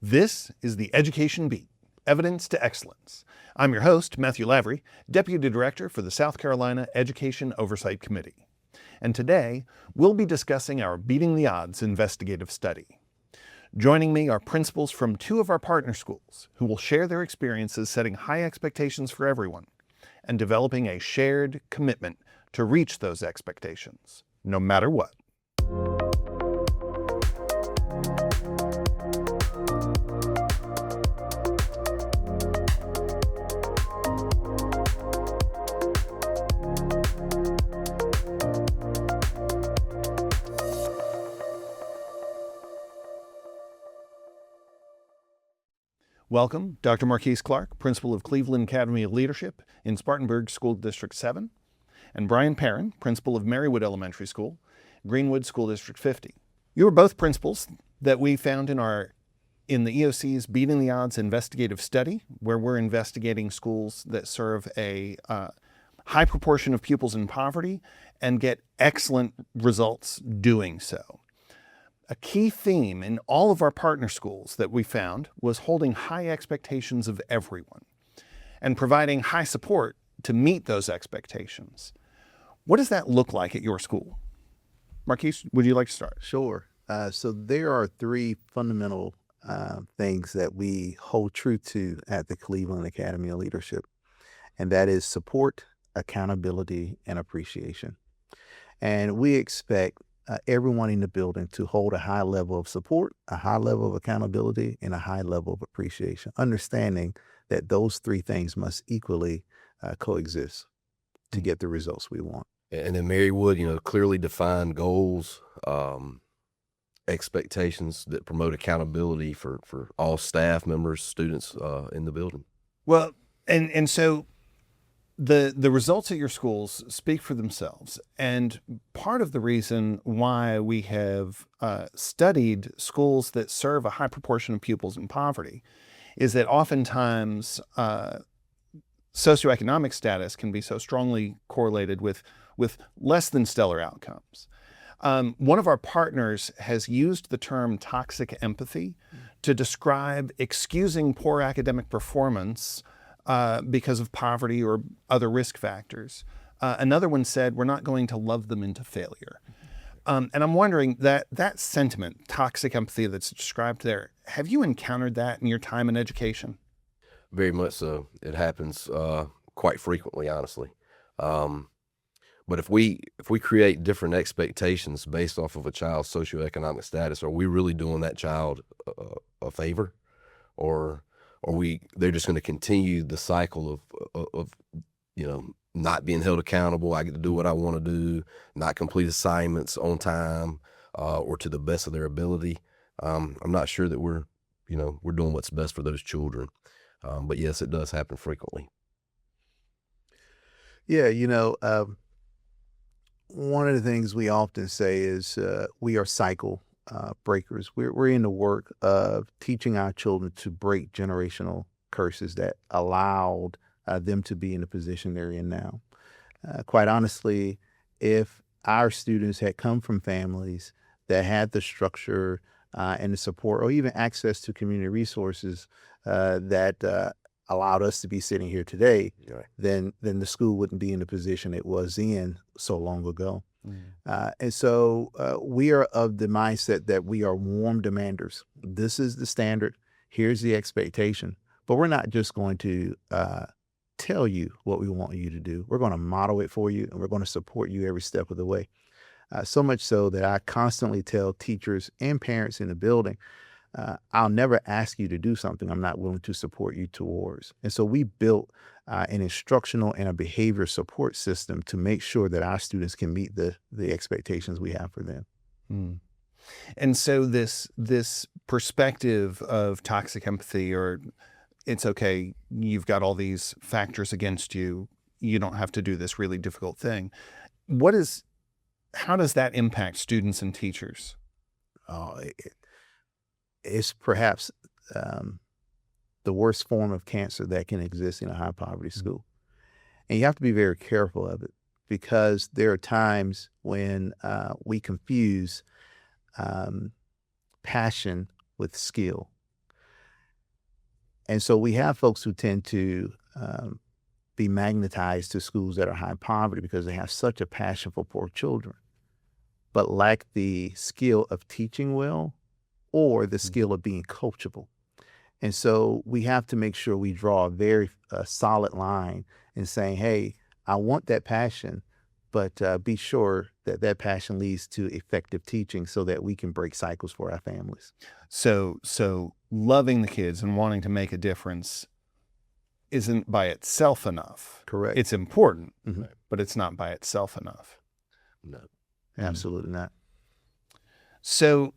This is the Education Beat, Evidence to Excellence. I'm your host, Matthew Lavery, Deputy Director for the South Carolina Education Oversight Committee. And today, we'll be discussing our Beating the Odds investigative study. Joining me are principals from two of our partner schools who will share their experiences setting high expectations for everyone and developing a shared commitment to reach those expectations, no matter what. Welcome, Dr. Marquice Clark, Principal of Cleveland Academy of Leadership in Spartanburg School District 7, and Brian Perrin, Principal of Merrywood Elementary School, Greenwood School District 50. You are both principals that we found in the EOC's Beating the Odds investigative study, where we're investigating schools that serve a high proportion of pupils in poverty and get excellent results doing so. A key theme in all of our partner schools that we found was holding high expectations of everyone and providing high support to meet those expectations. What does that look like at your school? Marquice, would you like to start? Sure. So there are three fundamental things that we hold true to at the Cleveland Academy of Leadership, and that is support, accountability, and appreciation. And we expect everyone in the building to hold a high level of support, a high level of accountability, and a high level of appreciation, understanding that those three things must equally coexist to get the results we want. And in Merrywood, clearly defined goals, expectations that promote accountability for all staff members, students in the building. Well, and so the results at your schools speak for themselves. And part of the reason why we have studied schools that serve a high proportion of pupils in poverty is that oftentimes socioeconomic status can be so strongly correlated with less than stellar outcomes. One of our partners has used the term toxic empathy to describe excusing poor academic performance because of poverty or other risk factors. Another one said, we're not going to love them into failure. And I'm wondering that sentiment, toxic empathy that's described there, have you encountered that in your time in education? Very much so. It happens quite frequently, honestly. But if we create different expectations based off of a child's socioeconomic status, are we really doing that child a favor? Or they're just going to continue the cycle of not being held accountable. I get to do what I want to do, not complete assignments on time or to the best of their ability. I'm not sure that we're doing what's best for those children. But yes, it does happen frequently. Yeah, one of the things we often say is we are cycle breakers. We're in the work of teaching our children to break generational curses that allowed them to be in the position they're in now. Quite honestly, if our students had come from families that had the structure and the support or even access to community resources that allowed us to be sitting here today, Right. then the school wouldn't be in the position it was in so long ago. And so we are of the mindset that we are warm demanders. This is the standard. Here's the expectation. But we're not just going to tell you what we want you to do. We're going to model it for you, and we're going to support you every step of the way. So much so that I constantly tell teachers and parents in the building, I'll never ask you to do something I'm not willing to support you towards. And so we built an instructional and a behavior support system to make sure that our students can meet the expectations we have for them. And so this perspective of toxic empathy, or it's okay, you've got all these factors against you, you don't have to do this really difficult thing. How does that impact students and teachers? It's perhaps the worst form of cancer that can exist in a high poverty school. And you have to be very careful of it, because there are times when we confuse passion with skill. And so we have folks who tend to be magnetized to schools that are high poverty because they have such a passion for poor children, but lack the skill of teaching well or the skill of being coachable. And so we have to make sure we draw a very solid line in saying, hey, I want that passion, but be sure that that passion leads to effective teaching so that we can break cycles for our families. So loving the kids and wanting to make a difference isn't by itself enough. Correct. It's important, Mhm. but it's not by itself enough. No. Absolutely not. So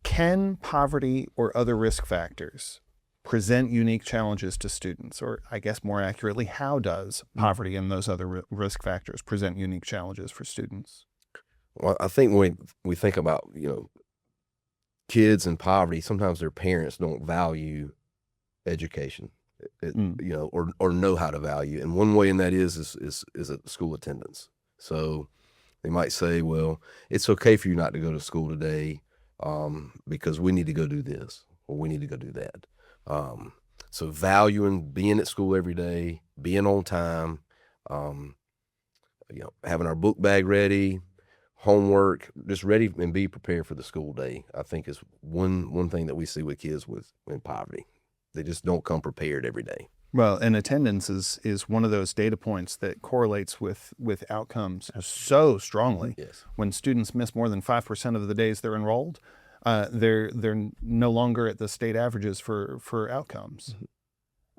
can poverty or other risk factors present unique challenges to students? Or I guess more accurately, how does poverty and those other risk factors present unique challenges for students? Well, I think when we think about, kids in poverty, sometimes their parents don't value education, or know how to value. And one way in that is at school attendance. So they might say, well, it's okay for you not to go to school today because we need to go do this or we need to go do that. So valuing being at school every day, being on time, having our book bag ready, homework, just ready and be prepared for the school day, I think is one thing that we see with kids in poverty. They just don't come prepared every day. Well, and attendance is one of those data points that correlates with outcomes so strongly. Yes. When students miss more than 5% of the days they're enrolled, they're no longer at the state averages for outcomes.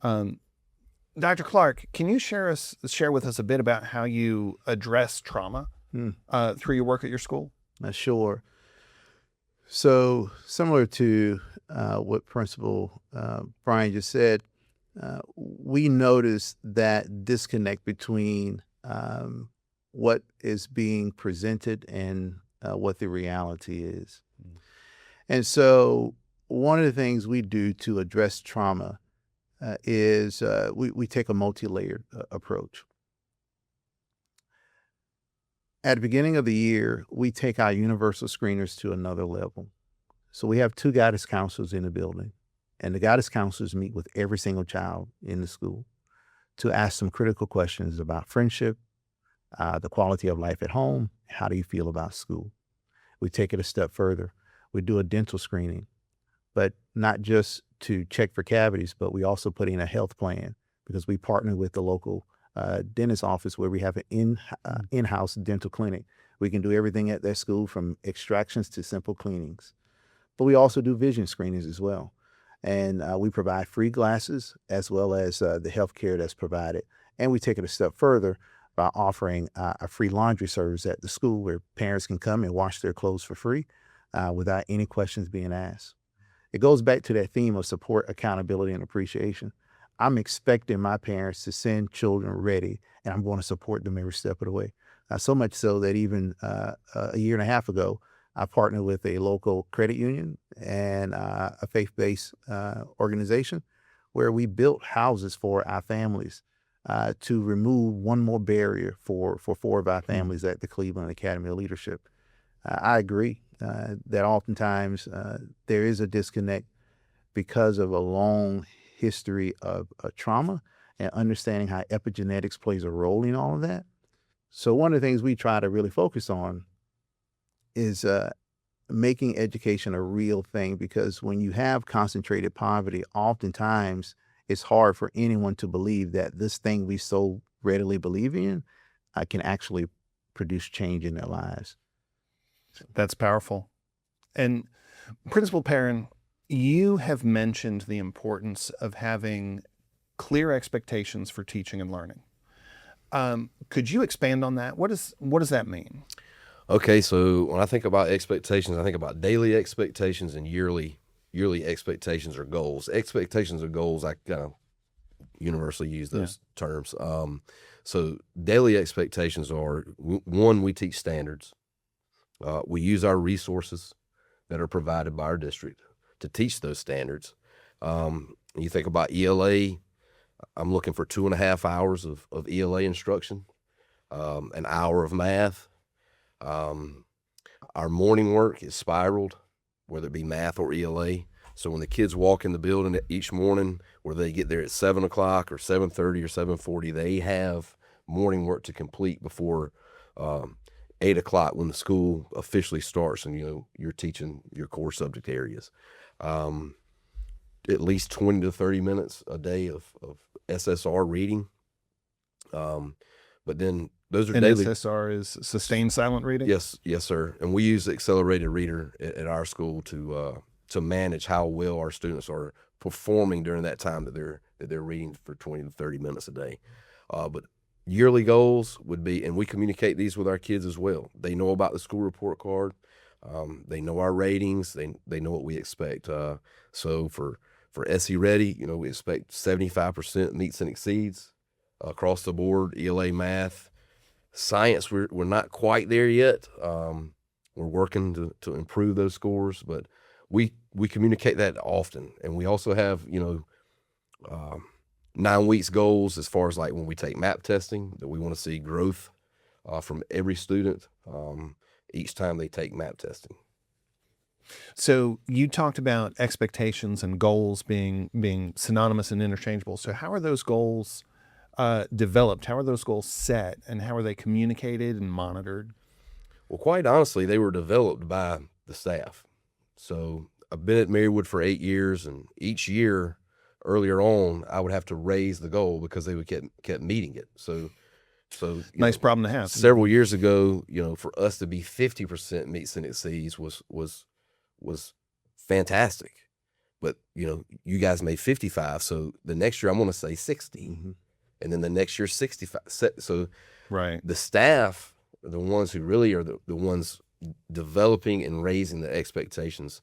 Dr. Clark, can you share with us a bit about how you address trauma through your work at your school? Sure. So similar to what Principal Brian just said, we noticed that disconnect between what is being presented and what the reality is. And so one of the things we do to address trauma is we take a multi-layered approach. At the beginning of the year, we take our universal screeners to another level. So we have 2 guidance counselors in the building, and the guidance counselors meet with every single child in the school to ask them critical questions about friendship, the quality of life at home, how do you feel about school? We take it a step further. We do a dental screening, but not just to check for cavities, but we also put in a health plan because we partner with the local dentist office where we have an in-house dental clinic. We can do everything at their school from extractions to simple cleanings. But we also do vision screenings as well. And we provide free glasses as well as the health care that's provided. And we take it a step further by offering a free laundry service at the school where parents can come and wash their clothes for free without any questions being asked. It goes back to that theme of support, accountability, and appreciation. I'm expecting my parents to send children ready, and I'm going to support them every step of the way. So much so that even a year and a half ago, I partnered with a local credit union and a faith-based organization where we built houses for our families to remove one more barrier for 4 of our families at the Cleveland Academy of Leadership. I agree that oftentimes there is a disconnect because of a long history of trauma and understanding how epigenetics plays a role in all of that. So one of the things we try to really focus on is making education a real thing, because when you have concentrated poverty, oftentimes it's hard for anyone to believe that this thing we so readily believe in can actually produce change in their lives. That's powerful. And Principal Perrin, you have mentioned the importance of having clear expectations for teaching and learning. Could you expand on that? What does that mean? Okay, so when I think about expectations, I think about daily expectations and yearly expectations or goals. Expectations or goals, I kind of universally use those terms. So daily expectations are, one, we teach standards. We use our resources that are provided by our district to teach those standards. You think about ELA, I'm looking for 2.5 hours of ELA instruction, an hour of math. Our morning work is spiraled, whether it be math or ELA. So when the kids walk in the building each morning, where they get there at 7 o'clock or 7:30 or 7:40, they have morning work to complete before 8 o'clock when the school officially starts and you're teaching your core subject areas. At least 20 to 30 minutes a day of SSR reading. But then those are and daily. SSR is sustained silent reading? Yes, sir. And we use the accelerated reader at our school to manage how well our students are performing during that time that they're reading for 20 to 30 minutes a day. But yearly goals would be, and we communicate these with our kids as well. They know about the school report card. They know our ratings. They know what we expect. So for SE Ready, we expect 75% meets and exceeds across the board. ELA, math, science, we're not quite there yet. We're working to improve those scores, but we communicate that often. And we also have 9 weeks goals as far as like when we take map testing, that we want to see growth from every student each time they take map testing. So you talked about expectations and goals being synonymous and interchangeable. So how are those goals developed? How are those goals set, and how are they communicated and monitored? Well, quite honestly, they were developed by the staff. So I've been at Merrywood for 8 years, and each year earlier on, I would have to raise the goal because they would kept meeting it. So nice problem to have. Several years ago, for us to be 50% meets and exceeds was fantastic. But you guys made 55, so the next year I'm going to say 60, Mm-hmm. and then the next year 65. So Right. the staff are the ones who really are the ones developing and raising the expectations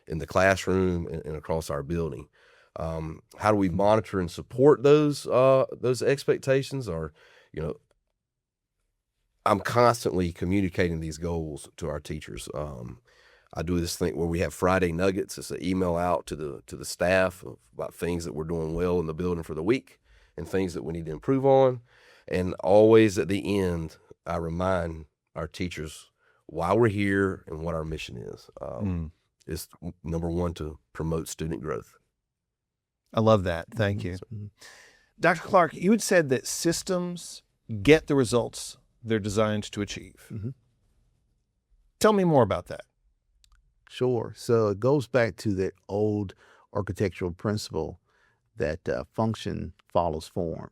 in the classroom and across our building. How do we monitor and support those expectations? Or, I'm constantly communicating these goals to our teachers. I do this thing where we have Friday nuggets. It's an email out to the staff about things that we're doing well in the building for the week and things that we need to improve on. And always at the end, I remind our teachers why we're here and what our mission is. It's number one, to promote student growth. I love that. Thank you. Dr. Clark, you had said that systems get the results they're designed to achieve. Mm-hmm. Tell me more about that. Sure. So it goes back to that old architectural principle that function follows form.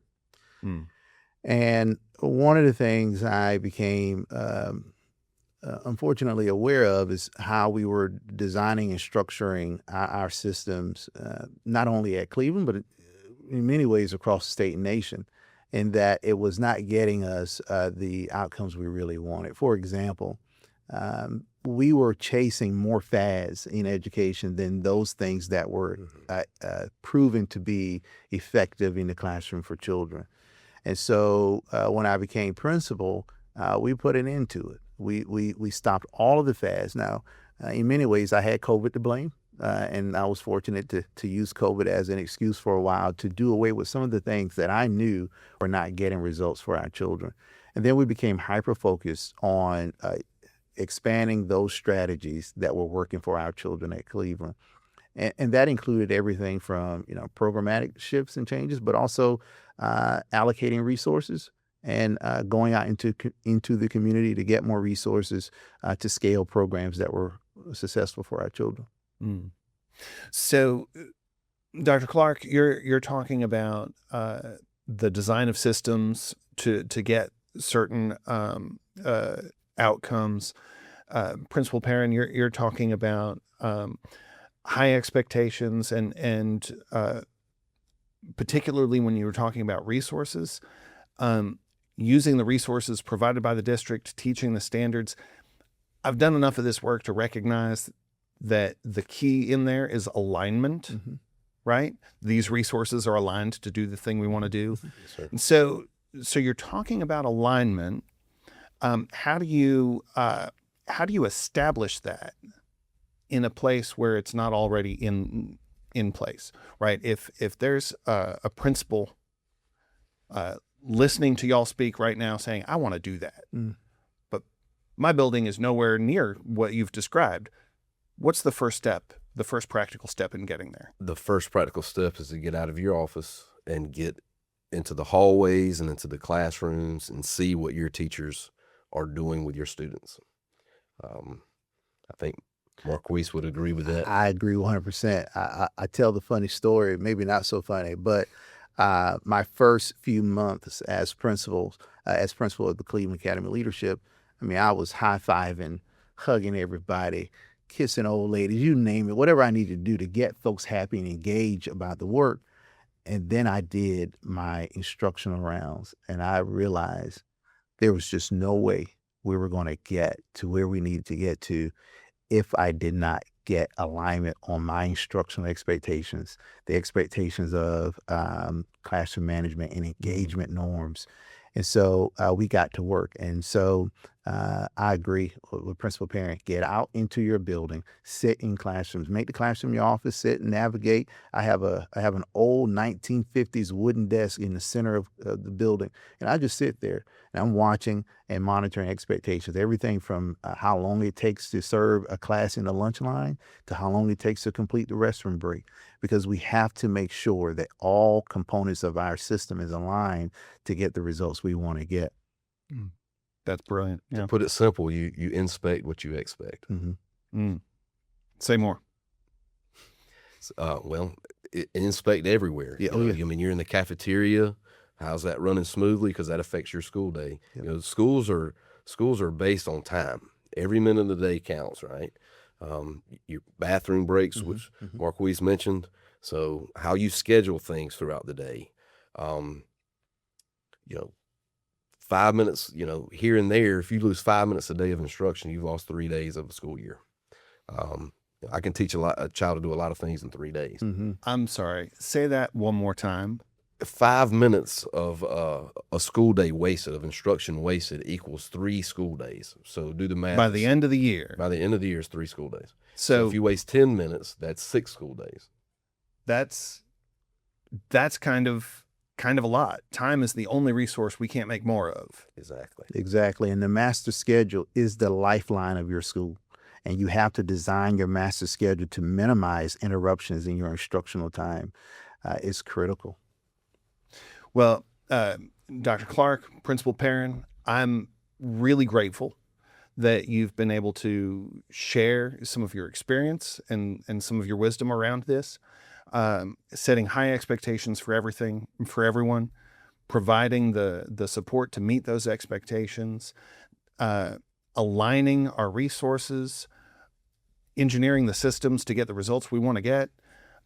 And one of the things I became unfortunately aware of is how we were designing and structuring our systems, not only at Cleveland, but in many ways across the state and nation, in that it was not getting us the outcomes we really wanted. For example, we were chasing more fads in education than those things that were proven to be effective in the classroom for children. And so when I became principal, we put an end to it. We stopped all of the fads. Now, in many ways, I had COVID to blame, and I was fortunate to use COVID as an excuse for a while to do away with some of the things that I knew were not getting results for our children. And then we became hyper-focused on expanding those strategies that were working for our children at Cleveland. And that included everything from programmatic shifts and changes, but also allocating resources and going out into the community to get more resources to scale programs that were successful for our children. So, Dr. Clark, you're talking about the design of systems to get certain outcomes. Principal Perrin, you're talking about high expectations and particularly when you were talking about resources, using the resources provided by the district, teaching the standards. I've done enough of this work to recognize that the key in there is alignment, right? These resources are aligned to do the thing we want to do. Yes, sir. And so you're talking about alignment. How do you establish that in a place where it's not already in place, right? If there's a principal listening to y'all speak right now saying, I want to do that, but my building is nowhere near what you've described, what's the first step the first practical step in getting there? The first practical step is to get out of your office and get into the hallways and into the classrooms and see what your teachers are doing with your students. I think Marquice would agree with that. I agree 100%. I tell the funny story, maybe not so funny, but my first few months as principal of the Cleveland Academy of Leadership, I mean, I was high-fiving, hugging everybody, kissing old ladies, you name it, whatever I needed to do to get folks happy and engaged about the work. And then I did my instructional rounds, and I realized there was just no way we were going to get to where we needed to get to if I did not get alignment on my instructional expectations, the expectations of classroom management and engagement norms. And so we got to work. And so I agree with Principal Perrin. Get out into your building, sit in classrooms, make the classroom your office, sit and navigate. I have an old 1950s wooden desk in the center of the building, and I just sit there and I'm watching and monitoring expectations. Everything from how long it takes to serve a class in the lunch line to how long it takes to complete the restroom break, because we have to make sure that all components of our system is aligned to get the results we want to get. That's brilliant. Yeah. To put it simple, you inspect what you expect. Say more. Well, inspect everywhere. Yeah. I mean, you're in the cafeteria. How's that running smoothly? Because that affects your school day. Yep. You know, schools are based on time. Every minute of the day counts, right? Your bathroom breaks, which Marquice mentioned. So how you schedule things throughout the day. 5 minutes, here and there, if you lose 5 minutes a day of instruction, you've lost 3 days of the school year. I can teach a child to do a lot of things in 3 days. I'm sorry. Say that one more time. 5 minutes of a school day wasted, of instruction wasted, equals 3 school days. So do the math. By the end of the year. By the end of the year, it's 3 school days. So if you waste 10 minutes, that's 6 school days. That's kind of a lot. Time is the only resource we can't make more of. Exactly. And the master schedule is the lifeline of your school. And you have to design your master schedule to minimize interruptions in your instructional time. It's critical. Well, Dr. Clark, Principal Perrin, I'm really grateful that you've been able to share some of your experience and some of your wisdom around this, setting high expectations for everyone, providing the support to meet those expectations, aligning our resources, engineering the systems to get the results we want to get,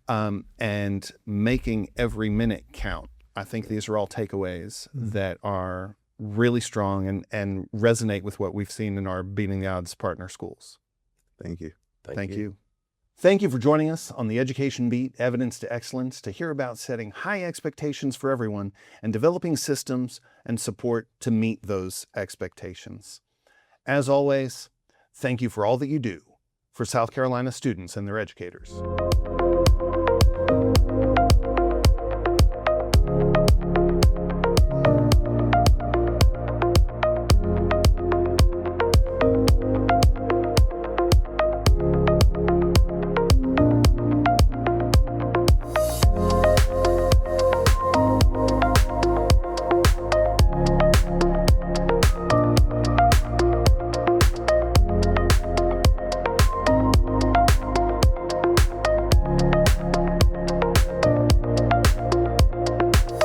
and making every minute count. I think these are all takeaways that are really strong and resonate with what we've seen in our Beating the Odds partner schools. Thank you. Thank you. Thank you for joining us on the Education Beat, Evidence to Excellence, to hear about setting high expectations for everyone and developing systems and support to meet those expectations. As always, thank you for all that you do for South Carolina students and their educators.